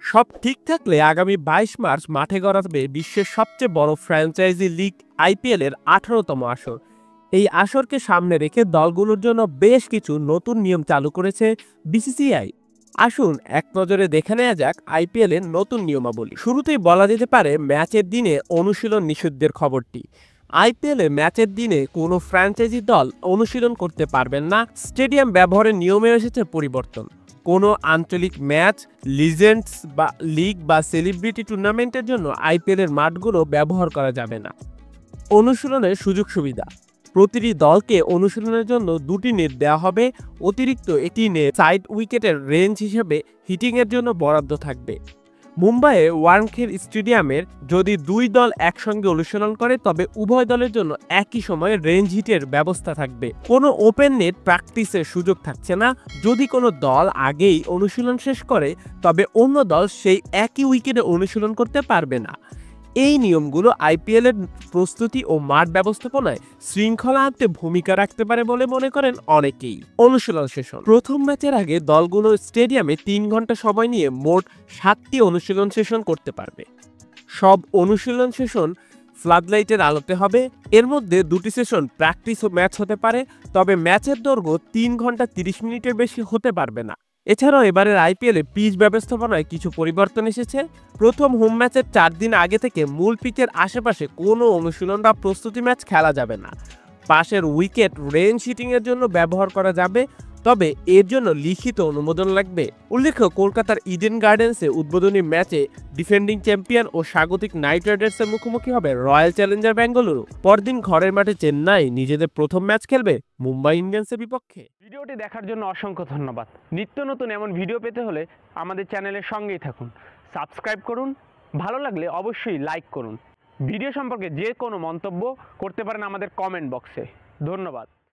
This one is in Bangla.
সব ঠিক থাকলে আগামী ২২ মার্চ মাঠে গড়াবে বিশ্বের সবচেয়ে বড় ফ্র্যাঞ্চাইজি লিগ আইপিএল এর ১৮তম আসর। এই আসরকে সামনে রেখে দলগুলোর জন্য বেশ কিছু নতুন নিয়ম চালু করেছে বিসিসিআই। আসুন এক নজরে দেখে নেওয়া যাক আইপিএল এর নতুন নিয়মাবলী। শুরুতেই বলা যেতে পারে ম্যাচের দিনে অনুশীলন নিষিদ্ধের খবরটি। আইপিএলে ম্যাচের দিনে কোনো ফ্র্যাঞ্চাইজি দল অনুশীলন করতে পারবেন না। স্টেডিয়াম ব্যবহারের নিয়মে এসেছে পরিবর্তন। কোনো আঞ্চলিক ম্যাচ, লিজেন্ডস বা লিগ বা সেলিব্রিটি টুর্নামেন্টের জন্য আইপিএল এর মাঠগুলো ব্যবহার করা যাবে না। অনুশীলনের সুযোগ সুবিধা, প্রতিটি দলকে অনুশীলনের জন্য ২টি নেট দেওয়া হবে। অতিরিক্ত একটি নেট সাইড উইকেটের রেঞ্জ হিসেবে হিটিংয়ের জন্য বরাদ্দ থাকবে। মুম্বাইয়ে ওয়ানখেড়ে স্টেডিয়ামের যদি দুই দল একসঙ্গে অনুশীলন করে তবে উভয় দলের জন্য একই সময়ে রেঞ্জ হিটের ব্যবস্থা থাকবে। কোনো ওপেন নেট প্র্যাকটিসের সুযোগ থাকছে না। যদি কোনো দল আগেই অনুশীলন শেষ করে তবে অন্য দল সেই একই উইকেটে অনুশীলন করতে পারবে না। এই নিয়মগুলো আইপিএল এর প্রস্তুতি ও মাঠ ব্যবস্থাপনায় শৃঙ্খলা আনতে ভূমিকা রাখতে পারে বলে মনে করেন অনেকেই। অনুশীলন সেশন, প্রথম ম্যাচের আগে দলগুলো স্টেডিয়ামে ৩ ঘন্টা সময় নিয়ে মোট ৭টি অনুশীলন সেশন করতে পারবে। সব অনুশীলন সেশন ফ্লাডলাইটের আলোতে হবে। এর মধ্যে ২টি সেশন প্র্যাকটিস ও ম্যাচ হতে পারে, তবে ম্যাচের দৈর্ঘ্য ৩ ঘন্টা ৩০ মিনিটের বেশি হতে পারবে না। এছাড়াও এবারের আইপিএলে পিচ ব্যবস্থাপনায় কিছু পরিবর্তন এসেছে। প্রথম হোম ম্যাচের ৪ দিন আগে থেকে মূল পিচের আশেপাশে কোনো অনুশীলন বা প্রস্তুতি ম্যাচ খেলা যাবে না। পাশের উইকেট রেঞ্জ হিটিংয়ের জন্য ব্যবহার করা যাবে, তবে এর জন্য লিখিত অনুমোদন লাগবে। উল্লেখ্য, কলকাতার ইডেন গার্ডেন্সে উদ্বোধনী ম্যাচে ডিফেন্ডিং চ্যাম্পিয়ন ও স্বাগতিক নাইট রাইডার্সের মুখোমুখি হবে রয়্যাল চ্যালেঞ্জার বেঙ্গালুরু। পরদিন ঘরের মাঠে চেন্নাই নিজেদের প্রথম ম্যাচ খেলবে মুম্বাই ইন্ডিয়ান্সের বিপক্ষে। ভিডিওটি দেখার জন্য অসংখ্য ধন্যবাদ। নিত্য নতুন এমন ভিডিও পেতে হলে আমাদের চ্যানেলের সঙ্গেই থাকুন, সাবস্ক্রাইব করুন, ভালো লাগলে অবশ্যই লাইক করুন। ভিডিও সম্পর্কে যে কোনো মন্তব্য করতে পারেন আমাদের কমেন্ট বক্সে। ধন্যবাদ।